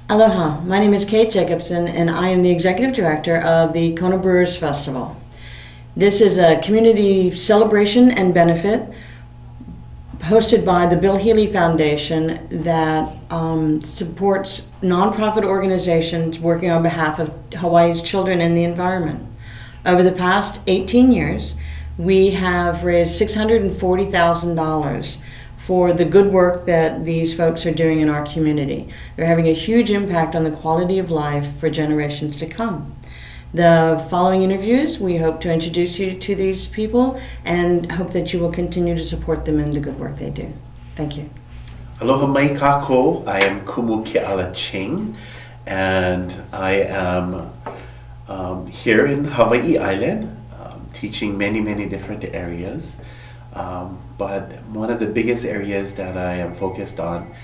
Aloha, my name is Kate Jacobson and I am the Executive Director of the Kona Brewers Festival. This is a community celebration and benefit hosted by the Bill Healy Foundation that supports nonprofit organizations working on behalf of Hawaii's children and the environment. Over the past 18 years, we have raised $640,000 for the good work that these folks are doing in our community. They're having a huge impact on the quality of life for generations to come. The following interviews, we hope to introduce you to these people and hope that you will continue to support them in the good work they do. Thank you. Aloha mai kako. I am Kumu Keala Ching, and I am here in Hawaii Island, teaching many different areas. But one of the biggest areas that I am focused on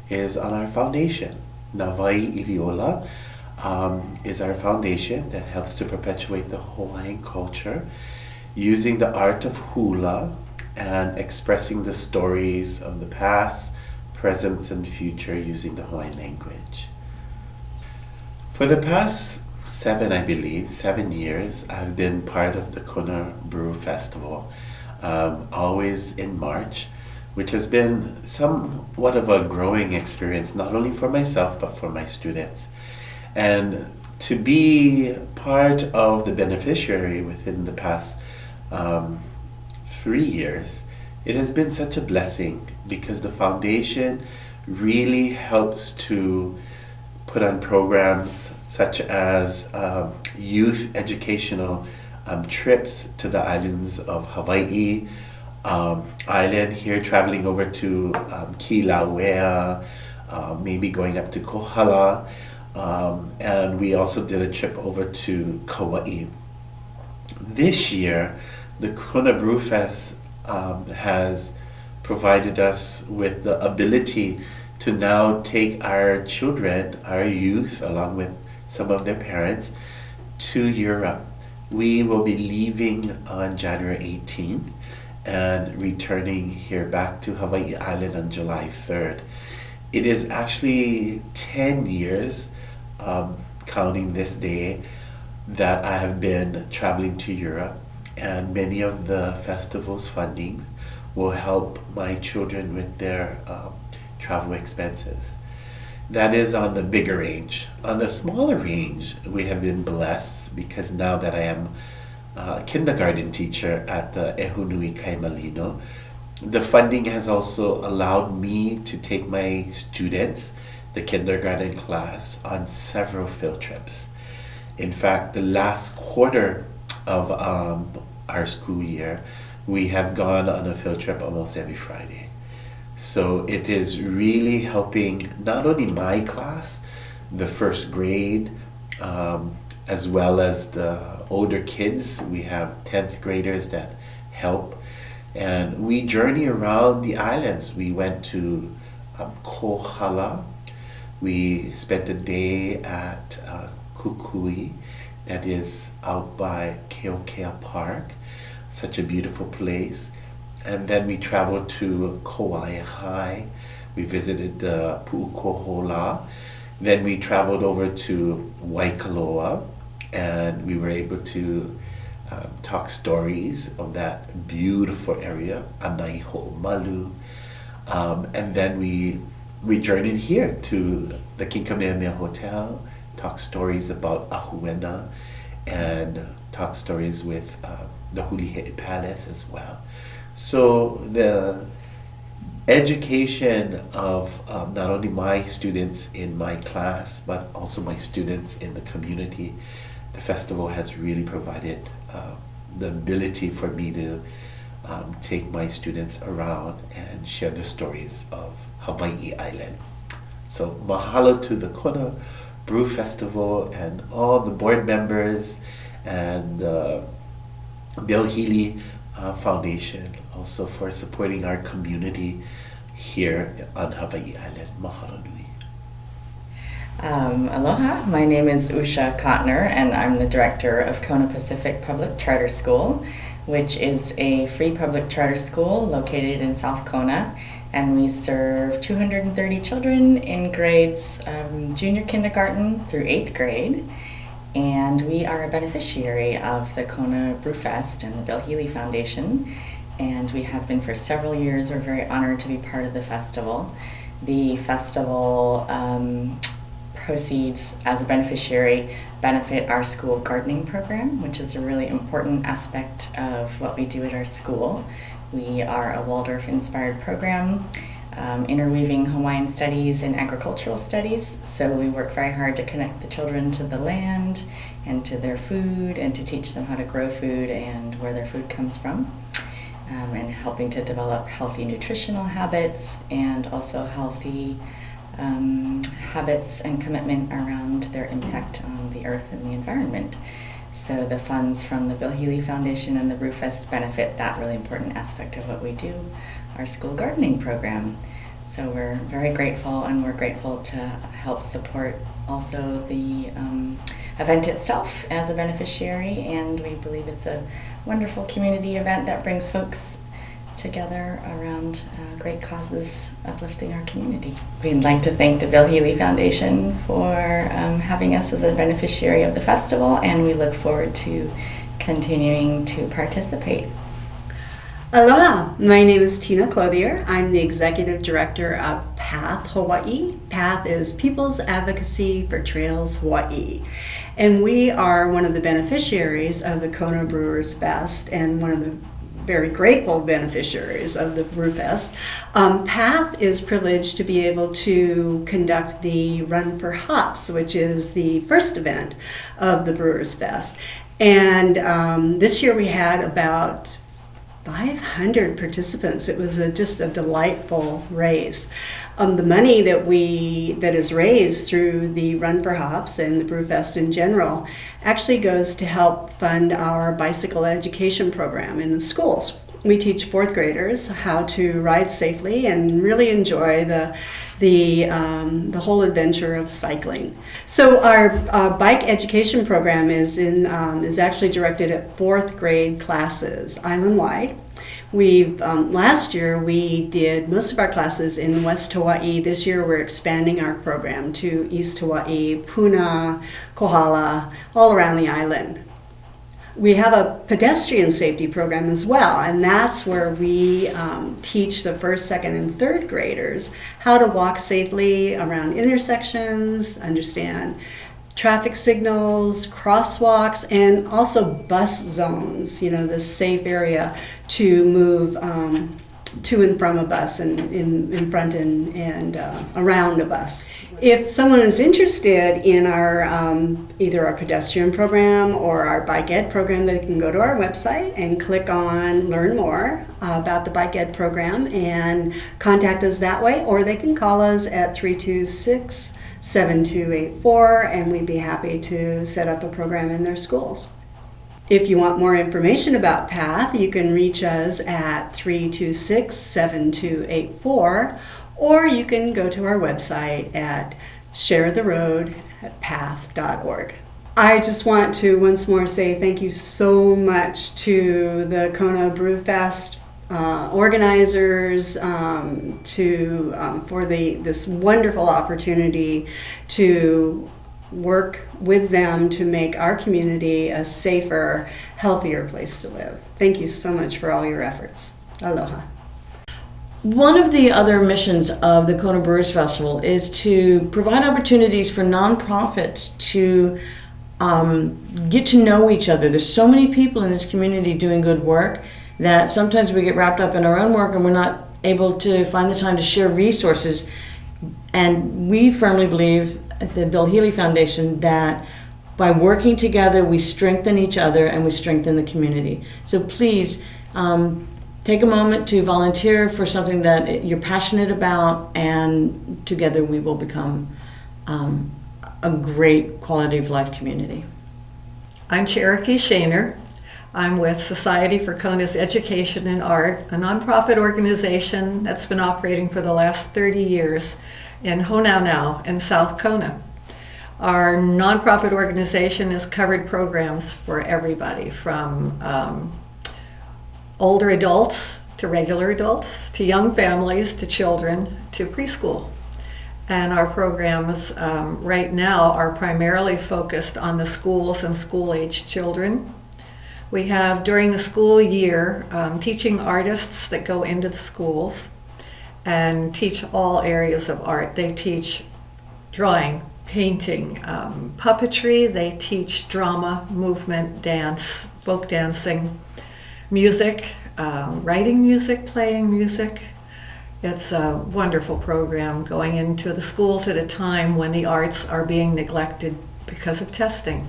is on our foundation. Nawai Iviola is our foundation that helps to perpetuate the Hawaiian culture using the art of hula and expressing the stories of the past, present, and future using the Hawaiian language. For the past 7 years, I've been part of the Kona Brew Festival. Always in March, which has been somewhat of a growing experience, not only for myself, but for my students. And to be part of the beneficiary within the past 3 years, it has been such a blessing because the foundation really helps to put on programs such as youth educational trips to the islands of Hawaii Island here, traveling over to Kilauea, maybe going up to Kohala, and we also did a trip over to Kauai. This year, the Kona Brew Fest has provided us with the ability to now take our children, our youth, along with some of their parents, to Europe. We will be leaving on January 18th and returning here back to Hawaii Island on July 3rd. It is actually 10 years, counting this day, that I have been traveling to Europe, and many of the festival's fundings will help my children with their travel expenses. That is on the bigger range. On the smaller range, we have been blessed because now that I am a kindergarten teacher at the Ehunui Kaimalino, the funding has also allowed me to take my students, the kindergarten class, on several field trips. In fact, the last quarter of our school year, we have gone on a field trip almost every Friday. So it is really helping not only my class, the first grade, as well as the older kids. We have 10th graders that help. And we journey around the islands. We went to Kohala. We spent a day at Kukui, that is out by Keokea Park. Such a beautiful place. And then we traveled to Kauai High. We visited the Pu'ukohola. Then we traveled over to Waikoloa, and we were able to talk stories of that beautiful area, Anaiho'omalu. And then we journeyed here to the Kinkamehameha Hotel, talk stories about Ahuena, and talk stories with the Hulihe'i Palace as well. So the education of not only my students in my class, but also my students in the community, the festival has really provided the ability for me to take my students around and share the stories of Hawaii Island. So mahalo to the Kona Brew Festival and all the board members and Bill Healy Foundation also for supporting our community here on Hawaii Island. Mahalo nui. Aloha, my name is Usha Kotner, and I'm the director of Kona Pacific Public Charter School, which is a free public charter school located in South Kona, and we serve 230 children in grades junior kindergarten through 8th grade. And we are a beneficiary of the Kona Brewfest and the Bill Healy Foundation, and we have been for several years. We're very honored to be part of the festival. The festival proceeds as a beneficiary benefit our school gardening program, which is a really important aspect of what we do at our school. We are a Waldorf-inspired program, interweaving Hawaiian studies and agricultural studies. So we work very hard to connect the children to the land and to their food and to teach them how to grow food and where their food comes from. And helping to develop healthy nutritional habits and also healthy habits and commitment around their impact on the earth and the environment. So the funds from the Bill Healy Foundation and the Brewfest benefit that really important aspect of what we do, our school gardening program. So we're very grateful, and we're grateful to help support also the event itself as a beneficiary, and we believe it's a wonderful community event that brings folks together around great causes uplifting our community. We'd like to thank the Bill Healy Foundation for having us as a beneficiary of the festival, and we look forward to continuing to participate. Aloha, my name is Tina Clothier. I'm the Executive Director of PATH Hawaii. PATH is People's Advocacy for Trails Hawaii. And we are one of the beneficiaries of the Kona Brewers Fest and one of the very grateful beneficiaries of the Brewfest. PATH is privileged to be able to conduct the Run for Hops, which is the first event of the Brewers Fest. And this year we had about 500 participants. It was just a delightful race. The money that is raised through the Run for Hops and the Brewfest in general actually goes to help fund our bicycle education program in the schools. We teach 4th graders how to ride safely and really enjoy the whole adventure of cycling. So our bike education program is actually directed at 4th grade classes island-wide. Last year we did most of our classes in West Hawaii. This year we're expanding our program to East Hawaii, Puna, Kohala, all around the island. We have a pedestrian safety program as well, and that's where we teach the 1st, 2nd, and 3rd graders how to walk safely around intersections, understand traffic signals, crosswalks, and also bus zones, the safe area to move to and from a bus and in front and around a bus. If someone is interested in our either our pedestrian program or our bike ed program, they can go to our website and click on Learn More about the bike ed program and contact us that way, or they can call us at 326-7284, and we'd be happy to set up a program in their schools. If you want more information about PATH, you can reach us at 326-7284, or you can go to our website at sharetheroad@path.org. I just want to once more say thank you so much to the Kona Brewfest organizers for this wonderful opportunity to work with them to make our community a safer, healthier place to live. Thank you so much for all your efforts. Aloha. One of the other missions of the Kona Brewers Festival is to provide opportunities for nonprofits to get to know each other. There's so many people in this community doing good work that sometimes we get wrapped up in our own work and we're not able to find the time to share resources. And we firmly believe at the Bill Healy Foundation that by working together we strengthen each other and we strengthen the community. So please take a moment to volunteer for something that you're passionate about, and together we will become a great quality of life community. I'm Cherokee Shaner. I'm with Society for Kona's Education and Art, a nonprofit organization that's been operating for the last 30 years in Honaunau in South Kona. Our nonprofit organization has covered programs for everybody, from older adults to regular adults, to young families, to children, to preschool. And our programs right now are primarily focused on the schools and school-aged children. We have, during the school year, teaching artists that go into the schools and teach all areas of art. They teach drawing, painting, puppetry. They teach drama, movement, dance, folk dancing, music, writing music, playing music. It's a wonderful program, going into the schools at a time when the arts are being neglected because of testing.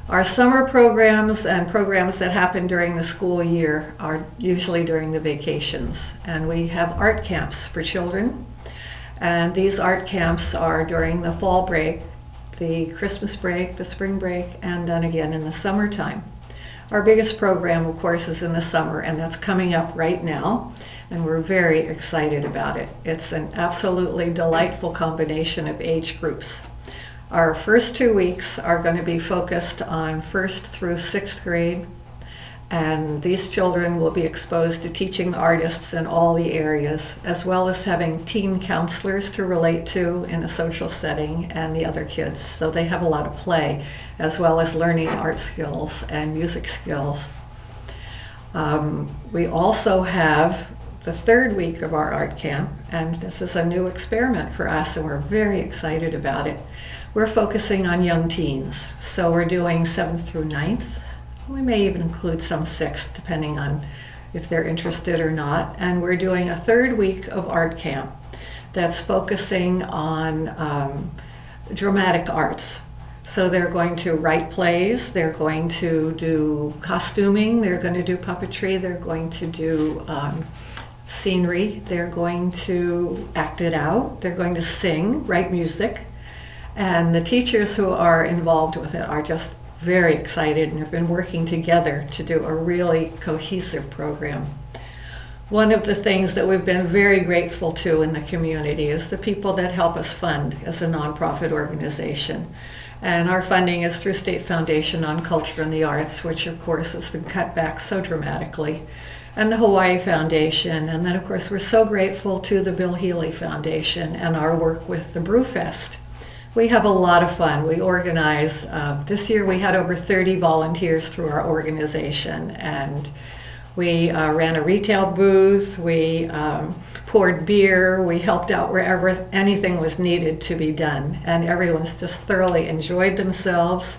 Our summer programs and programs that happen during the school year are usually during the vacations. And we have art camps for children. And these art camps are during the fall break, the Christmas break, the spring break, and then again in the summertime. Our biggest program, of course, is in the summer, and that's coming up right now. And we're very excited about it. It's an absolutely delightful combination of age groups. Our first 2 weeks are going to be focused on 1st through 6th grade, and these children will be exposed to teaching artists in all the areas, as well as having teen counselors to relate to in a social setting and the other kids. So they have a lot of play, as well as learning art skills and music skills. We also have the 3rd week of our art camp, and this is a new experiment for us, and we're very excited about it. We're focusing on young teens, so we're doing 7th through 9th. We may even include some 6th, depending on if they're interested or not. And we're doing a 3rd week of art camp that's focusing on dramatic arts. So they're going to write plays, they're going to do costuming, they're going to do puppetry, they're going to do scenery, they're going to act it out, they're going to sing, write music. And the teachers who are involved with it are just very excited and have been working together to do a really cohesive program. One of the things that we've been very grateful to in the community is the people that help us fund as a nonprofit organization. And our funding is through State Foundation on Culture and the Arts, which of course has been cut back so dramatically, and the Hawaii Foundation. And then of course we're so grateful to the Bill Healy Foundation and our work with the Brewfest. We have a lot of fun. We organize, this year we had over 30 volunteers through our organization, and we ran a retail booth, we poured beer, we helped out wherever anything was needed to be done, and everyone's just thoroughly enjoyed themselves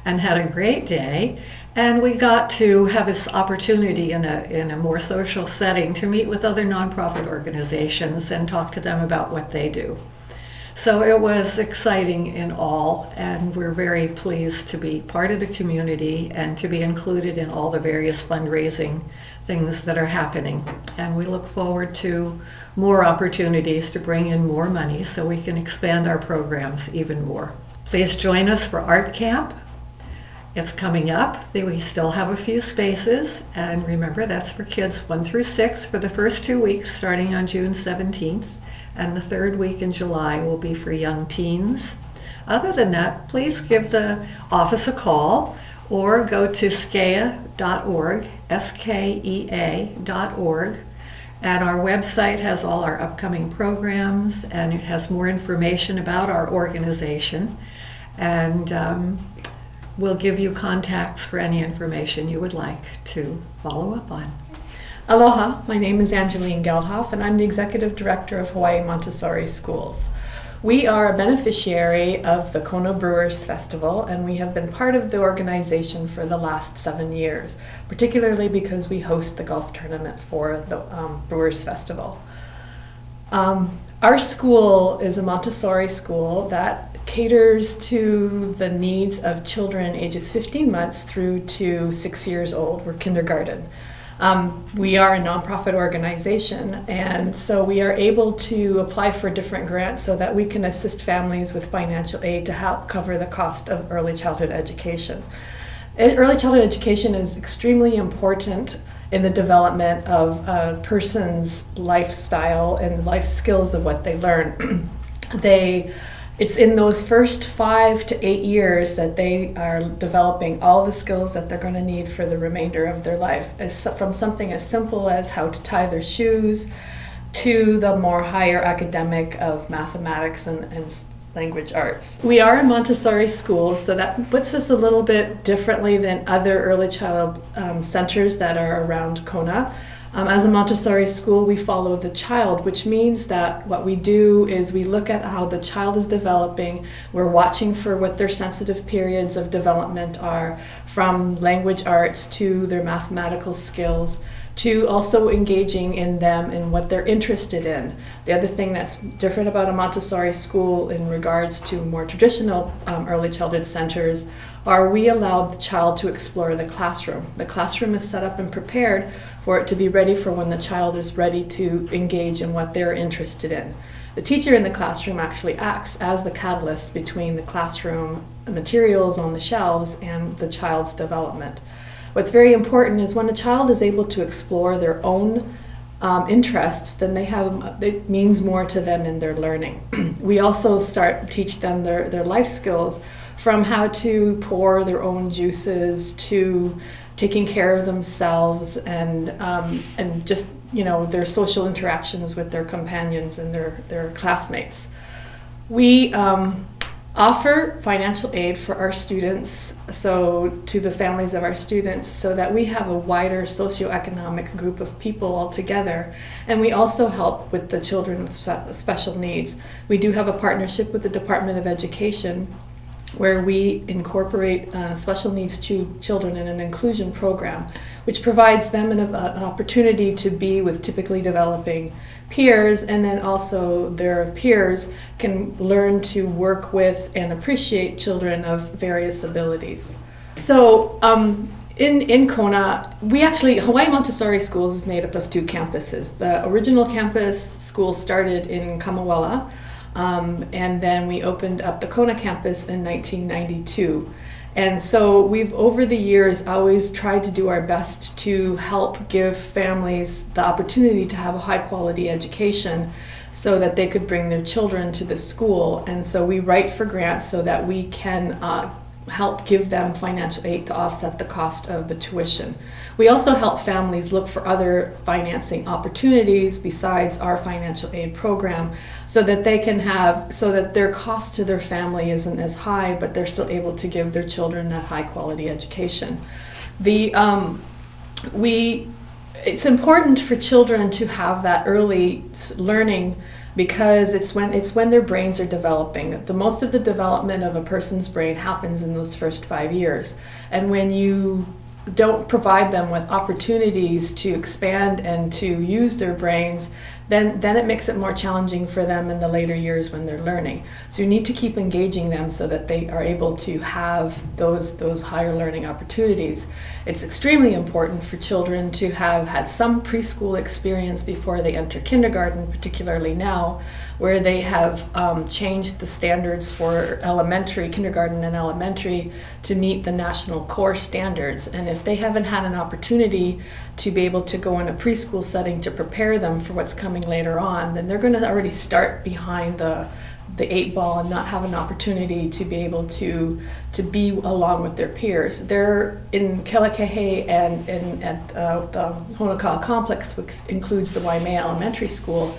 and had a great day. And we got to have this opportunity in a more social setting to meet with other nonprofit organizations and talk to them about what they do. So it was exciting in all, and we're very pleased to be part of the community and to be included in all the various fundraising things that are happening. And we look forward to more opportunities to bring in more money so we can expand our programs even more. Please join us for Art Camp. It's coming up. We still have a few spaces, and remember, that's for kids 1 through 6 for the first 2 weeks starting on June 17th. And the 3rd week in July will be for young teens. Other than that, please give the office a call or go to skea.org, skea.org. And our website has all our upcoming programs, and it has more information about our organization. And we'll give you contacts for any information you would like to follow up on. Aloha, my name is Angeline Geldhoff, and I'm the Executive Director of Hawaii Montessori Schools. We are a beneficiary of the Kona Brewers Festival, and we have been part of the organization for the last 7 years, particularly because we host the golf tournament for the Brewers Festival. Our school is a Montessori school that caters to the needs of children ages 15 months through to 6 years old. We're kindergarten. We are a nonprofit organization, and so we are able to apply for different grants so that we can assist families with financial aid to help cover the cost of early childhood education. Early childhood education is extremely important in the development of a person's lifestyle and life skills of what they learn. it's in those first 5 to 8 years that they are developing all the skills that they're going to need for the remainder of their life, from something as simple as how to tie their shoes to the more higher academic of mathematics and language arts. We are a Montessori school, so that puts us a little bit differently than other early child centers that are around Kona. As a Montessori school, we follow the child, which means that what we do is we look at how the child is developing. We're watching for what their sensitive periods of development are, from language arts to their mathematical skills, to also engaging in them and what they're interested in. The other thing that's different about a Montessori school in regards to more traditional early childhood centers are we allow the child to explore the classroom. The classroom is set up and prepared for it to be ready for when the child is ready to engage in what they're interested in. The teacher in the classroom actually acts as the catalyst between the classroom materials on the shelves and the child's development. What's very important is when a child is able to explore their own interests, then it means more to them in their learning. We also teach them their life skills, from how to pour their own juices to taking care of themselves and just their social interactions with their companions and their classmates. We offer financial aid for our students, so to the families of our students, so that we have a wider socioeconomic group of people all together. And we also help with the children with special needs. We do have a partnership with the Department of Education where we incorporate special needs children in an inclusion program, which provides them an opportunity to be with typically developing peers, and then also their peers can learn to work with and appreciate children of various abilities. So in Kona, Hawaii Montessori Schools is made up of 2 campuses. The original campus school started in Kamawela, and then we opened up the Kona campus in 1992. And so we've, over the years, always tried to do our best to help give families the opportunity to have a high quality education so that they could bring their children to the school. And so we write for grants so that we can help give them financial aid to offset the cost of the tuition. We also help families look for other financing opportunities besides our financial aid program, so that their cost to their family isn't as high, but they're still able to give their children that high quality education. It's important for children to have that early learning, because it's when their brains are developing. Most of the development of a person's brain happens in those first 5 years. And when you don't provide them with opportunities to expand and to use their brains, then it makes it more challenging for them in the later years when they're learning. So you need to keep engaging them so that they are able to have those higher learning opportunities. It's extremely important for children to have had some preschool experience before they enter kindergarten, particularly now, where they have changed the standards for kindergarten and elementary to meet the national core standards. And if they haven't had an opportunity to be able to go in a preschool setting to prepare them for what's coming later on, then they're going to already start behind the 8 ball and not have an opportunity to be able to be along with their peers. They're in Kelekehe and at the Honoka'a complex, which includes the Waimea Elementary School.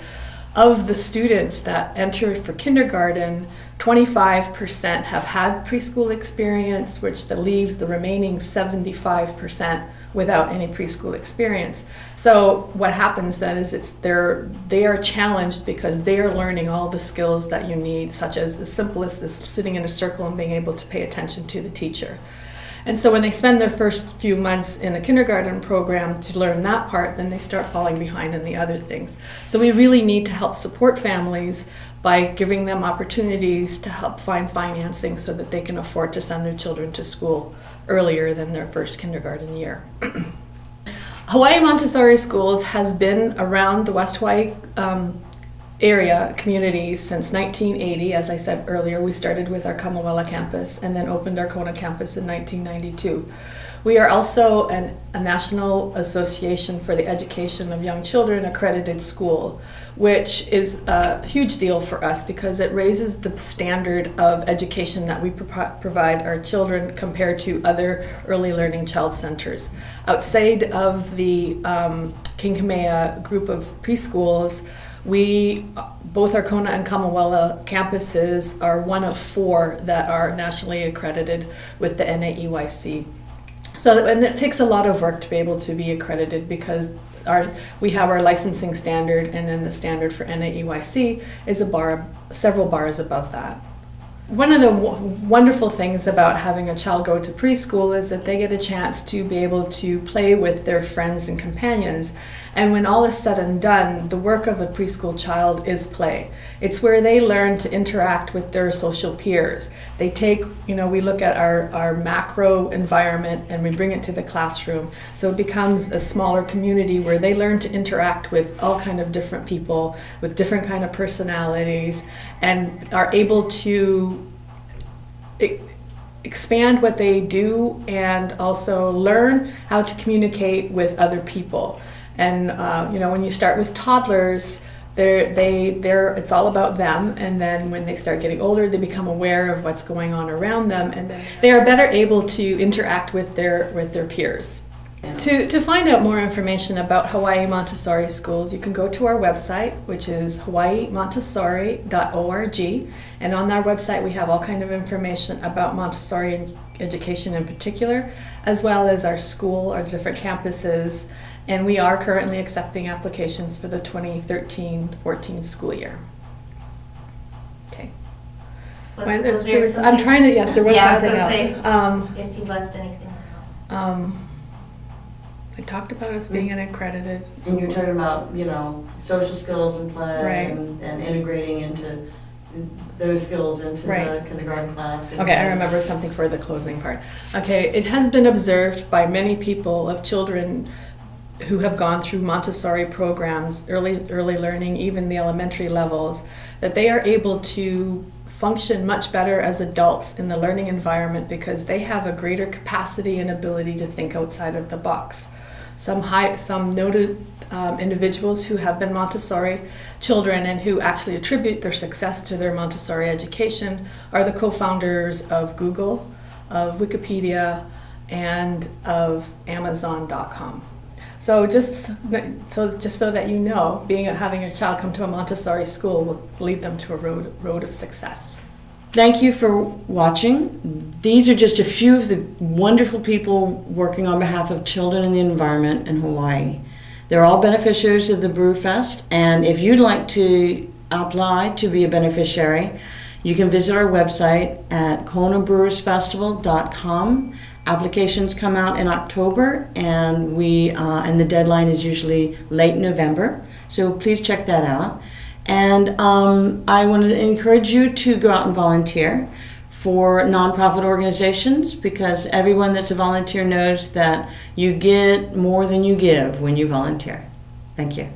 Of the students that enter for kindergarten, 25% have had preschool experience, which leaves the remaining 75% without any preschool experience. So what happens then is they are challenged because they are learning all the skills that you need, such as the simplest is sitting in a circle and being able to pay attention to the teacher. And so when they spend their first few months in a kindergarten program to learn that part, then they start falling behind in the other things. So we really need to help support families by giving them opportunities to help find financing so that they can afford to send their children to school earlier than their first kindergarten year. Hawaii Montessori Schools has been around the West Hawaii area community since 1980. As I said earlier, we started with our Kamawela campus and then opened our Kona campus in 1992. We are also a National Association for the Education of Young Children accredited school, which is a huge deal for us because it raises the standard of education that we provide our children compared to other early learning child centers. Outside of the King Kamehameha group of preschools, both our Kona and Kamawela campuses are one of 4 that are nationally accredited with the NAEYC. And it takes a lot of work to be able to be accredited because we have our licensing standard, and then the standard for NAEYC is several bars above that. One of the wonderful things about having a child go to preschool is that they get a chance to be able to play with their friends and companions. And when all is said and done, the work of a preschool child is play. It's where they learn to interact with their social peers. They take, we look at our macro environment and we bring it to the classroom. So it becomes a smaller community where they learn to interact with all kind of different people with different kind of personalities and are able to expand what they do and also learn how to communicate with other people. And when you start with toddlers, it's all about them, and then when they start getting older, they become aware of what's going on around them, and then they are better able to interact with their peers. To find out more information about Hawaii Montessori schools, you can go to our website, which is hawaiimontessori.org, and on our website we have all kind of information about Montessori education in particular, as well as our school, our different campuses, and we are currently accepting applications for the 2013-14 school year. Okay. There there was was something something else. if you left anything out. I talked about us being an accredited. And you're talking about, social skills and play Right. and integrating into those skills into Right. the kindergarten class. Okay, I remember something for the closing part. Okay, it has been observed by many people of children who have gone through Montessori programs, early learning, even the elementary levels, that they are able to function much better as adults in the learning environment because they have a greater capacity and ability to think outside of the box. Some noted individuals who have been Montessori children and who actually attribute their success to their Montessori education are the co-founders of Google, of Wikipedia, and of Amazon.com. So just so that you know, having a child come to a Montessori school will lead them to a road of success. Thank you for watching. These are just a few of the wonderful people working on behalf of children and the environment in Hawaii. They're all beneficiaries of the Brew Fest, and if you'd like to apply to be a beneficiary, you can visit our website at konabrewersfestival.com. Applications come out in October, and the deadline is usually late November. So please check that out. And I want to encourage you to go out and volunteer for nonprofit organizations because everyone that's a volunteer knows that you get more than you give when you volunteer. Thank you.